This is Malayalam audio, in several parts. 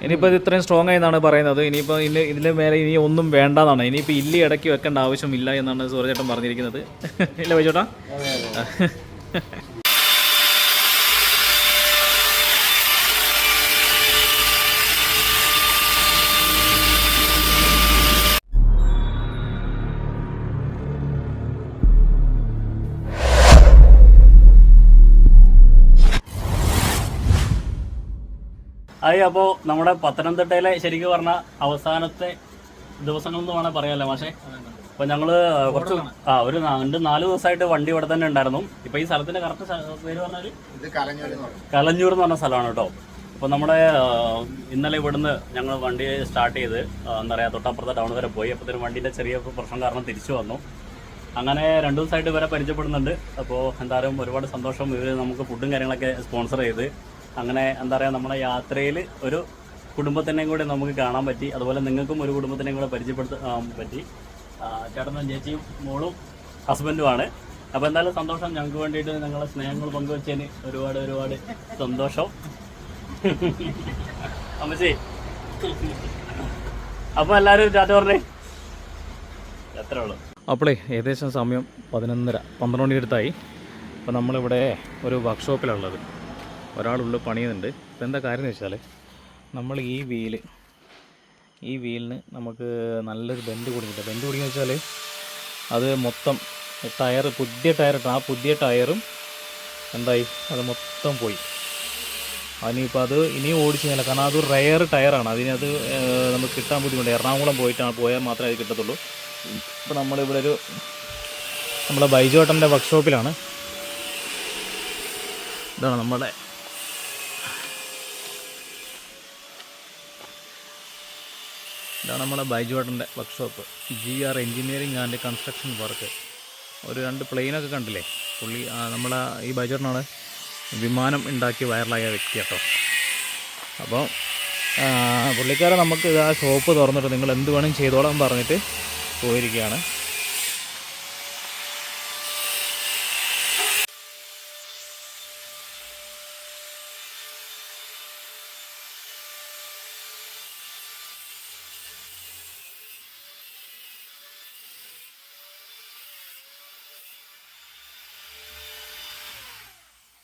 ഇനിയിപ്പോൾ ഇത് ഇത്രയും സ്ട്രോങ് ആയെന്നാണ് പറയുന്നത്. ഇനിയിപ്പോൾ ഇതിൻ്റെ മേലെ ഇനി ഒന്നും വേണ്ടെന്നാണ്. ഇനിയിപ്പോൾ ഇല്ലി ഇടയ്ക്ക് വെക്കേണ്ട ആവശ്യമില്ല എന്നാണ് സൂര്യചേട്ടൻ പറഞ്ഞിരിക്കുന്നത്. ഇല്ല വൈചോട്ടാ? ആയി. അപ്പോൾ നമ്മുടെ പത്തനംതിട്ടയിലെ ശരിക്കും പറഞ്ഞാൽ അവസാനത്തെ ദിവസങ്ങളെന്ന് വേണമെങ്കിൽ പറയാമല്ലോ പക്ഷേ. അപ്പോൾ ഞങ്ങൾ കുറച്ച് ഒരു 4 ദിവസമായിട്ട് വണ്ടി ഇവിടെ തന്നെ ഉണ്ടായിരുന്നു. ഇപ്പോൾ ഈ സ്ഥലത്തിൻ്റെ കറക്റ്റ് പേര് പറഞ്ഞാൽ കലഞ്ഞൂർ എന്ന് പറഞ്ഞ സ്ഥലമാണ് കേട്ടോ. അപ്പോൾ നമ്മുടെ ഇന്നലെ ഇവിടുന്ന് ഞങ്ങൾ വണ്ടി സ്റ്റാർട്ട് ചെയ്ത് എന്താ പറയുക തൊട്ടപ്പുറത്തെ ടൗൺ വരെ പോയി. അപ്പോഴത്തേനും വണ്ടീൻ്റെ ചെറിയ പ്രശ്നം കാരണം തിരിച്ചു വന്നു. അങ്ങനെ 2 ദിവസമായിട്ട് ഇവരെ പരിചയപ്പെടുന്നുണ്ട്. അപ്പോൾ എന്തായാലും ഒരുപാട് സന്തോഷം. ഇവർ നമുക്ക് ഫുഡും കാര്യങ്ങളൊക്കെ സ്പോൺസർ ചെയ്ത് അങ്ങനെ എന്താ പറയുക നമ്മുടെ യാത്രയിൽ ഒരു കുടുംബത്തിനെയും കൂടെ നമുക്ക് കാണാൻ പറ്റി. അതുപോലെ നിങ്ങൾക്കും ഒരു കുടുംബത്തിനെയും കൂടെ പരിചയപ്പെടുത്താൻ പറ്റി. ചേട്ടനും ചേച്ചിയും മോളും ഹസ്ബൻഡുമാണ്. അപ്പോൾ എന്തായാലും സന്തോഷം. ഞങ്ങൾക്ക് വേണ്ടിയിട്ട് നിങ്ങളുടെ സ്നേഹങ്ങൾ പങ്കുവച്ചതിന് ഒരുപാട് സന്തോഷം അമ്മച്ചി. അപ്പോൾ എല്ലാവരും ടാറ്റ പറഞ്ഞേ. എത്ര ഉള്ളു? അപ്പോളേ ഏകദേശം സമയം 11:30 12 മണി അടുത്തായി. അപ്പോൾ നമ്മളിവിടെ ഒരു വർക്ക്ഷോപ്പിലുള്ളത്. ഒരാളുള്ളിൽ പണിയുന്നുണ്ട്. ഇപ്പോൾ എന്താ കാര്യം എന്ന് വെച്ചാൽ നമ്മൾ ഈ വീലിന് നമുക്ക് നല്ലൊരു ബെൻഡ് കുടുങ്ങിയിട്ട്. ബെൻഡ് കുടുങ്ങിയെന്ന് വെച്ചാൽ അത് മൊത്തം പുതിയ ടയർ ഇട്ട ആ പുതിയ ടയറും എന്തായി അത് മൊത്തം പോയി. അതിനിപ്പോൾ അത് ഇനിയും ഓടിച്ച് കഴിഞ്ഞാൽ കാരണം അത് റെയർ ടയറാണ്. അതിനത് നമുക്ക് കിട്ടാൻ ബുദ്ധിമുട്ട്. എറണാകുളം പോയാൽ മാത്രമേ അത് കിട്ടത്തുള്ളൂ. ഇപ്പോൾ നമ്മളിവിടെ നമ്മളെ ബൈജോട്ടൻ്റെ വർക്ക്ഷോപ്പിലാണ്. ഇതാണ് നമ്മുടെ ബൈജുവേട്ടൻ്റെ workshop. GR engineering and construction work. ഒരു 2 പ്ലെയിനൊക്കെ കണ്ടില്ലേ പുള്ളി. നമ്മളെ ഈ ബൈജുവേട്ടനാണ് വിമാനം ഉണ്ടാക്കി വൈറലായ വ്യക്തി കേട്ടോ. അപ്പോൾ പുള്ളിക്കാരെ നമുക്ക് ആ ഷോപ്പ് തുറന്നിട്ട് നിങ്ങൾ എന്ത് വേണം ചെയ്തോളാം പറഞ്ഞിട്ട് പോയിരിക്കുകയാണ്.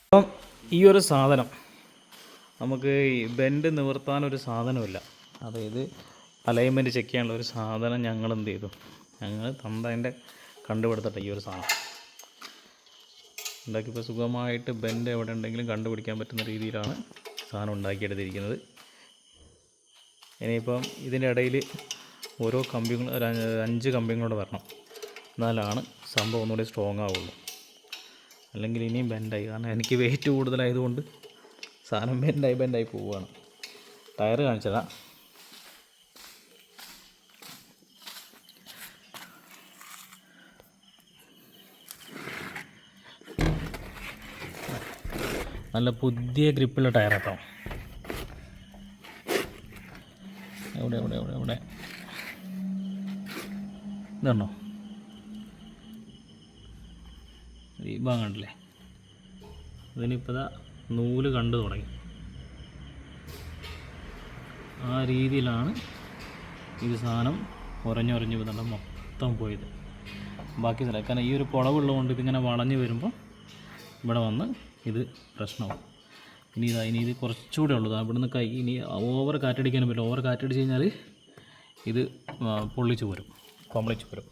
അപ്പം ഈ ഒരു സാധനം നമുക്ക് ബെൻഡ് നിവർത്താനൊരു സാധനമില്ല. അതായത് അലൈൻമെൻറ്റ് ചെക്ക് ചെയ്യാനുള്ള ഒരു സാധനം ഞങ്ങൾ എന്ത് ചെയ്തു, ഞങ്ങൾ തന്തതിൻ്റെ കണ്ടുപിടുത്തട്ടെ ഈ ഒരു സാധനം ഉണ്ടാക്കിയപ്പോൾ സുഖമായിട്ട് ബെൻഡ് എവിടെ ഉണ്ടെങ്കിലും കണ്ടുപിടിക്കാൻ പറ്റുന്ന രീതിയിലാണ് സാധനം ഉണ്ടാക്കിയെടുത്തിരിക്കുന്നത്. ഇനിയിപ്പം ഇതിൻ്റെ ഇടയിൽ ഓരോ കമ്പികൾ 5 കമ്പികളോട് വരണം, എന്നാലാണ് സംഭവം ഒന്നുകൂടി സ്ട്രോങ് ആവുള്ളൂ. അല്ലെങ്കിൽ ഇനിയും ബെൻഡായി. കാരണം എനിക്ക് വെയിറ്റ് കൂടുതലായതുകൊണ്ട് സാധനം ബെൻഡായി പോവുകയാണ്. ടയർ കാണിച്ചതാ. നല്ല പുതിയ ഗ്രിപ്പുള്ള ടയർ കേട്ടോ. എവിടെ ഇതാണോ ഈ ഭാഗം കണ്ടില്ലേ? ഇതിനിപ്പോൾ നൂല് കണ്ടു തുടങ്ങി. ആ രീതിയിലാണ് ഇത് സാധനം ഉറഞ്ഞുറഞ്ഞ് വന്നിട്ട് മൊത്തം പോയത്. ബാക്കി സ്ഥലം കാരണം ഈ ഒരു കുളവുള്ളതുകൊണ്ട് ഇതിങ്ങനെ വളഞ്ഞ് വരുമ്പോൾ ഇവിടെ വന്ന് ഇത് പ്രശ്നമാവും. ഇനി ഇത് കുറച്ചുകൂടെ ഉള്ളൂ. ഇവിടുന്ന് ഇനി ഓവർ കാറ്റടിക്കാനും പറ്റില്ല. ഓവർ കാറ്റടിച്ച് കഴിഞ്ഞാൽ ഇത് പൊള്ളിച്ച് പോരും, കൊമ്പളിച്ച് പോരും.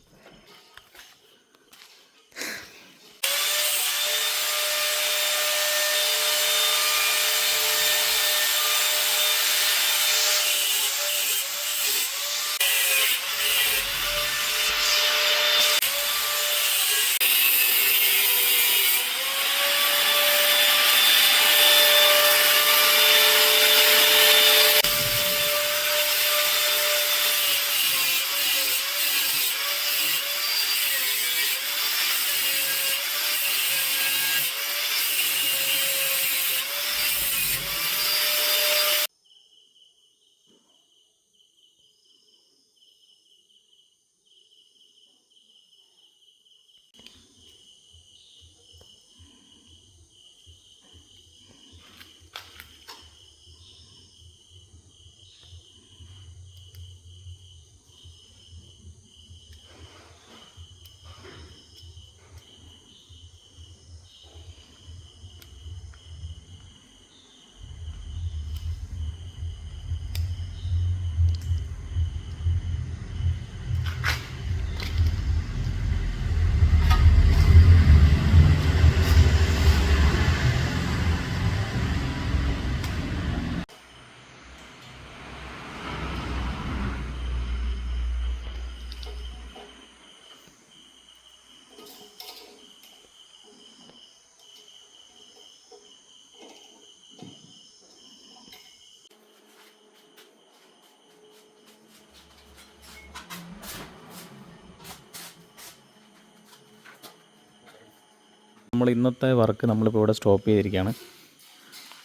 നമ്മൾ ഇന്നത്തെ വർക്ക് നമ്മളിപ്പോൾ ഇവിടെ സ്റ്റോപ്പ് ചെയ്തിരിക്കുകയാണ്.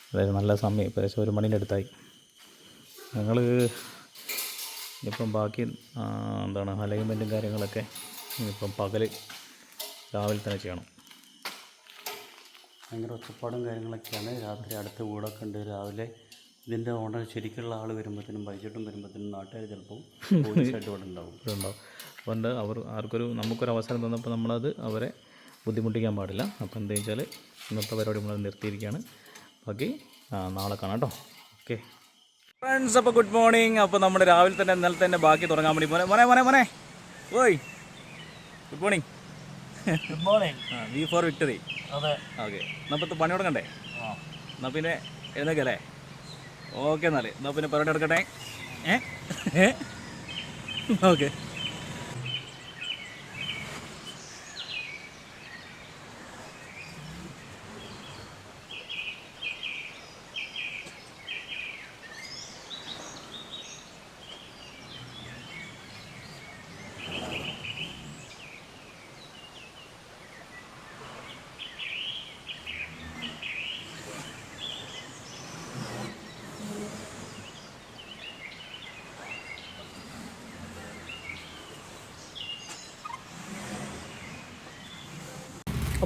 അതായത് നല്ല സമയം ഏകദേശം 1 മണീൻ്റെ അടുത്തായി. ഞങ്ങൾ ഇപ്പം ബാക്കി എന്താണ് അലൈൻമെൻറ്റും കാര്യങ്ങളൊക്കെ ഇപ്പം പകൽ രാവിലെ തന്നെ ചെയ്യണം. ഭയങ്കര ഒച്ചപ്പാടും കാര്യങ്ങളൊക്കെയാണ്. രാത്രി അടുത്ത വീടൊക്കെ ഉണ്ട്. രാവിലെ ഇതിൻ്റെ ഓണർ ശരിക്കുള്ള ആൾ വരുമ്പോഴത്തേനും ബൈജറ്റും വരുമ്പോഴത്തേനും നാട്ടുകാർ ചിലപ്പോൾ പോലീസായിട്ട് ഇവിടെ ഉണ്ടാവും. അതുകൊണ്ട് നമുക്കൊരു അവസരം തന്നപ്പോൾ നമ്മളത് അവരെ ബുദ്ധിമുട്ടിക്കാൻ പാടില്ല. അപ്പോൾ എന്താ വെച്ചാൽ ഇന്നത്തെ പരിപാടി നമ്മൾ നിർത്തിയിരിക്കുകയാണ്. ബാക്കി നാളെ കാണാം കേട്ടോ. ഓക്കെ ഫ്രണ്ട്സ്, അപ്പോൾ ഗുഡ് മോർണിംഗ്. അപ്പോൾ നമ്മുടെ രാവിലെ തന്നെ ഇന്നലെ തന്നെ ബാക്കി തുടങ്ങാൻ വേണ്ടി മോനെ ഓയ് good morning. Good morning. V for victory. അതെ, ഓക്കെ. എന്നാൽ പണി തുടങ്ങണ്ടേ? എന്നാൽ പിന്നെ എഴുന്നേക്കല്ലേ? ഓക്കെ, എന്നാൽ പിന്നെ പരിപാടി എടുക്കട്ടെ. ഓക്കെ.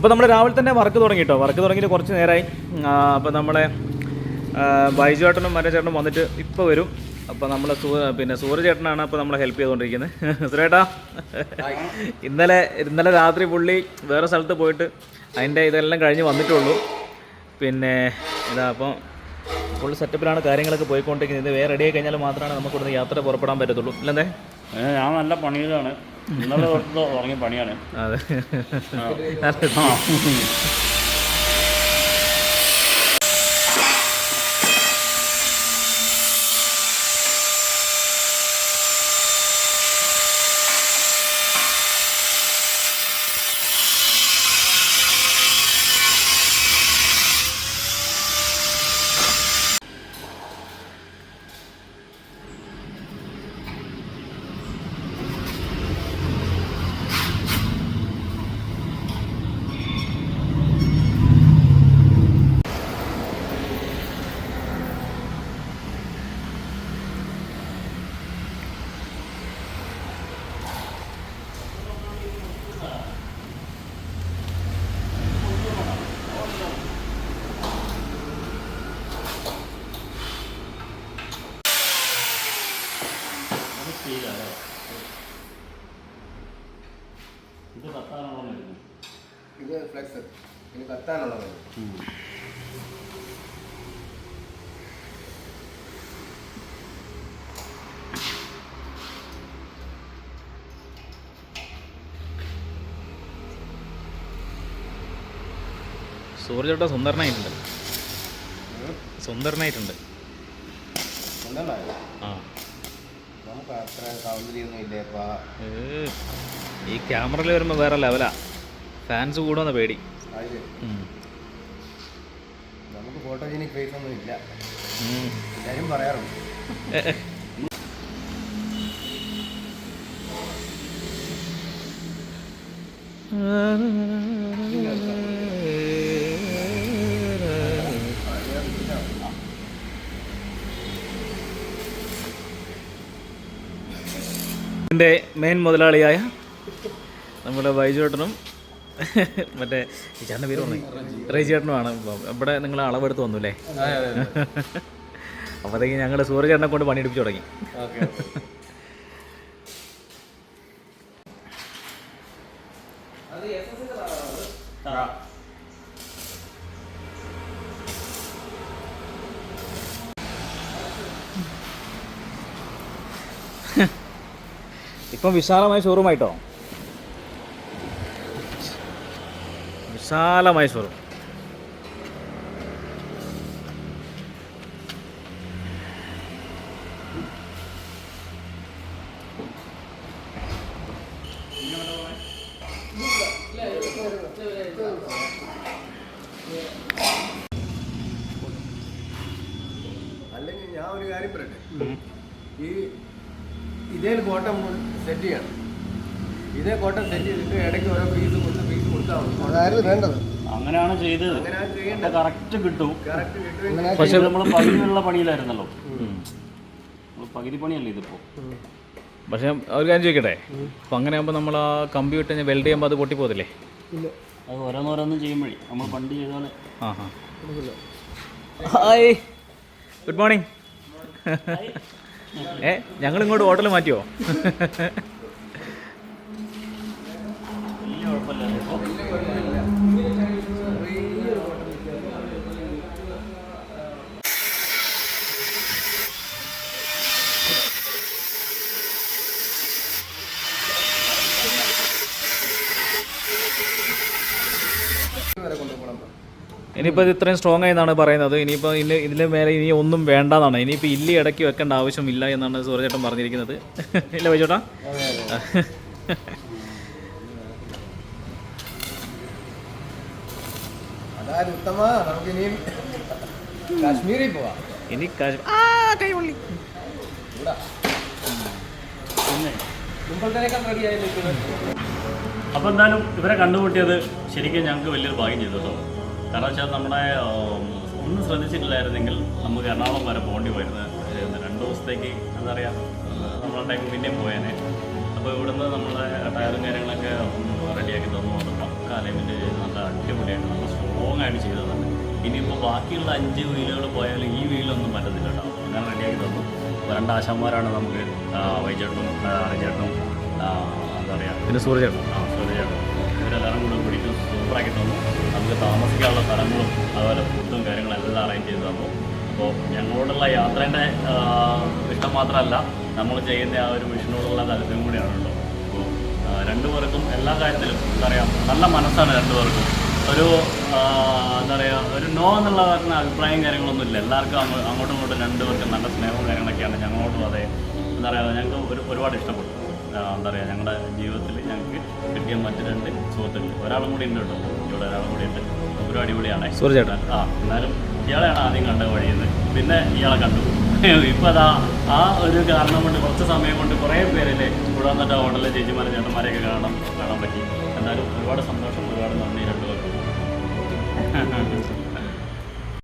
അപ്പോൾ നമ്മൾ രാവിലെ തന്നെ വർക്ക് തുടങ്ങി കേട്ടോ. വർക്ക് തുടങ്ങിയിട്ട് കുറച്ച് നേരമായി. അപ്പോൾ നമ്മളെ ബൈജു ചേട്ടനും മറ്റേ ചേട്ടനും വന്നിട്ട് ഇപ്പോൾ വരും. അപ്പോൾ നമ്മളെ സൂര്യ ചേട്ടനാണ് അപ്പോൾ നമ്മളെ ഹെൽപ്പ് ചെയ്തുകൊണ്ടിരിക്കുന്നത്. സുരേട്ടാ, ഇന്നലെ രാത്രി പുള്ളി വേറെ സ്ഥലത്ത് പോയിട്ട് അതിൻ്റെ ഇതെല്ലാം കഴിഞ്ഞ് വന്നിട്ടുള്ളൂ. പിന്നെ ഇതാ അപ്പം ഫുൾ സെറ്റപ്പിലാണ് കാര്യങ്ങളൊക്കെ പോയിക്കൊണ്ടിരിക്കുന്നത്. ഇത് വേറെ റെഡി ആയി കഴിഞ്ഞാൽ മാത്രമാണ് നമുക്ക് ഇവിടുന്ന് യാത്ര പുറപ്പെടാൻ പറ്റത്തുള്ളൂ. അല്ലേ? ഞാൻ നല്ല പണിയിലാണ്. ഇന്നലെ തുടങ്ങിയ പണിയാണ്. അതെ. ഇത് കത്താനുള്ള മരുന്ന്. ഇത് ഫ്ലെക്സ്. ഇത് കത്താനുള്ള മരുന്ന്. സൂര്യചേട്ടാ സുന്ദരനായിട്ടുണ്ട്. സുന്ദരനായിട്ടുണ്ട്. ആ, നമുക്ക് അത്ര സൗന്ദര്യമൊന്നും ഇല്ലേപ്പാ. ഈ ക്യാമറയിൽ വരുമ്പോൾ വേറെ ലെവലാ. ഫാൻസ് കൂടുമെന്ന് പേടി. നമുക്ക് ഫോട്ടോജനിക് ഫേസ് ഒന്നും ഇല്ല, എല്ലാവരും പറയാറുണ്ട്. എൻ്റെ മെയിൻ മുതലാളിയായ നമ്മുടെ ബൈജുവേട്ടനും മറ്റേ ഈ ചേട്ടൻ്റെ പേര് പറഞ്ഞു റേജി ചേട്ടനുമാണ്. ഇവിടെ നിങ്ങൾ അളവെടുത്ത് വന്നു അല്ലേ? അപ്പോഴത്തേക്ക് ഞങ്ങൾ സൂര്യചേട്ടനെ കൊണ്ട് പണിയെടുപ്പിച്ച് തുടങ്ങി. ഇപ്പം വിശാലമായ ഷോറൂമായിട്ടോ. വിശാലമായ ഷോറൂം. അല്ലെങ്കിൽ ഞാൻ ഒരു കാര്യം പറയട്ടെ, ഇതേ കോട്ടം സെറ്റ് ചെയ്യണം. ഇതേ കോട്ടം സെറ്റ് ചെയ്തിട്ട് ഇടയ്ക്ക് ഓരോ പീസ് കൊടുത്താൽ മതി. അതായിരുന്നു വേണ്ടത്. അങ്ങനെയാണ് ചെയ്തത്. അങ്ങനെയാണ് ചെയ്യേണ്ടത്. കറക്റ്റ് കിട്ടും. പക്ഷെ നമ്മൾ പകുതിയുള്ള പണിയിലായിരുന്നല്ലോ. പകുതി പണിയല്ലേ ഇതിപ്പോ. പക്ഷെ ഒരു കാര്യം ചോദിക്കട്ടെ, അപ്പം അങ്ങനെ ആകുമ്പോൾ നമ്മൾ ആ കമ്പി വിട്ട് കഴിഞ്ഞാൽ വെൽഡ് ചെയ്യുമ്പോൾ അത് പൊട്ടിപ്പോകത്തില്ലേ? അത് ഓരോന്നോരോന്നും ചെയ്യുമ്പോഴേ നമ്മൾ പണ്ട് ചെയ്ത പോലെ. Hi, good morning. ഞങ്ങൾ ഇങ്ങോട്ട് ഹോട്ടൽ മാറ്റിയോ? വലിയ കുഴപ്പമില്ല ഇപ്പോൾ. ഇനിയിപ്പോൾ ഇത് ഇത്രയും സ്ട്രോങ് ആയെന്നാണ് പറയുന്നത്. ഇനിയിപ്പോൾ ഇതിൻ്റെ മേലെ ഇനി ഒന്നും വേണ്ടെന്നാണ്. ഇനിയിപ്പോൾ ഇല്ലി ഇടയ്ക്ക് വെക്കേണ്ട ആവശ്യമില്ല എന്നാണ് സൂര്യചേട്ടൻ പറഞ്ഞിരിക്കുന്നത്. ഇല്ല വൈചേട്ടാ? കാശ്മീരിൽ പോവാം. ഇനി കൈവള്ളി പിന്നെ മുമ്പത്തേക്കാൾ റെഡിയായി നിൽക്കുന്നത്. അപ്പോൾ എന്തായാലും ഇവരെ കണ്ടുമുട്ടിയത് ശരിക്കും ഞങ്ങൾക്ക് വലിയൊരു ഭാഗ്യം ചെയ്തു കേട്ടോ. കാരണം വെച്ചാൽ നമ്മുടെ ഒന്നും ശ്രദ്ധിച്ചിട്ടില്ലായിരുന്നെങ്കിൽ നമുക്ക് എറണാകുളം വരെ പോകേണ്ടി വരുന്നത് 2 ദിവസത്തേക്ക് എന്താ പറയുക നമ്മളെ ടൈം പിന്നെയും പോയേനെ. അപ്പോൾ ഇവിടുന്ന് നമ്മളെ ടയറും കാര്യങ്ങളൊക്കെ റെഡിയാക്കി തന്നു. അത് പക്ക അലൈൻമെൻറ്റ് ചെയ്ത് നല്ല അടിപൊളിയായിട്ട് നല്ല സ്ട്രോങ് ആയിട്ട് ചെയ്തതാണ്. ഇനിയിപ്പോൾ ബാക്കിയുള്ള 5 വീലുകൾ പോയാലും ഈ വീലൊന്നും പറ്റത്തില്ല കേട്ടോ. അങ്ങനെ റെഡിയാക്കി തന്നു. 2 ആശാന്മാരാണ് നമുക്ക്, വൈചേട്ടനും അറിചേട്ടനും എന്താ പറയുക, പിന്നെ സൂര്യചേട്ടൻ. സൂര്യചേട്ടൻ. ഇവരെല്ലാവരും കൂടെ പിടിക്കും സൂപ്പറാക്കി തന്നു. നമുക്ക് താമസിക്കാനുള്ള സ്ഥലങ്ങളും അതുപോലെ ഫുഡും കാര്യങ്ങളെല്ലാം അറേഞ്ച് ചെയ്ത് തന്നു. അപ്പോൾ ഞങ്ങളോടുള്ള യാത്രേൻ്റെ ഇഷ്ടം മാത്രമല്ല, നമ്മൾ ചെയ്യുന്ന ആ ഒരു മിഷനോടുള്ള താല്പര്യം കൂടിയാണ് കേട്ടോ. അപ്പോൾ 2 പേർക്കും എല്ലാ കാര്യത്തിലും എന്താ പറയുക നല്ല മനസ്സാണ് 2 പേർക്കും. ഒരു എന്താ പറയുക, ഒരു നോ എന്നുള്ള പറഞ്ഞ അഭിപ്രായം കാര്യങ്ങളൊന്നും ഇല്ല. എല്ലാവർക്കും അങ്ങോട്ടും ഇങ്ങോട്ടും 2 പേർക്കും നല്ല സ്നേഹവും കാര്യങ്ങളൊക്കെയാണ്. ഞങ്ങളോടും അതെ എന്താ പറയുക, ഞങ്ങൾക്ക് ഒരുപാട് ഇഷ്ടപ്പെട്ടു. എന്താ പറയുക, ഞങ്ങളുടെ ജീവിതത്തിൽ ഞങ്ങൾക്ക് കിട്ടിയ മറ്റ് 2 സുഹൃത്തുക്കൾ, ഒരാളും കൂടി ഉണ്ട് കേട്ടോ. ഇവിടെ ഒരാളും കൂടി ഉണ്ട്. ഒരു അടിപൊളിയാണ് സൂര്യചേട്ടൻ. എന്നാലും ഇയാളെയാണ് ആദ്യം കണ്ട വഴിയെന്ന്, പിന്നെ ഇയാളെ കണ്ടു. ഇപ്പം അതാ ആ ഒരു കാരണം കൊണ്ട് കുറച്ച് സമയം കൊണ്ട് കുറേ പേരല്ലേ ഇവിടെ വന്നിട്ട് ഹോട്ടലിലെ ചേച്ചിമാരെ ചേട്ടന്മാരെയൊക്കെ കാണാൻ പറ്റി. എന്നാലും ഒരുപാട് സന്തോഷം, ഒരുപാട് നന്ദി 2 പേർക്കും.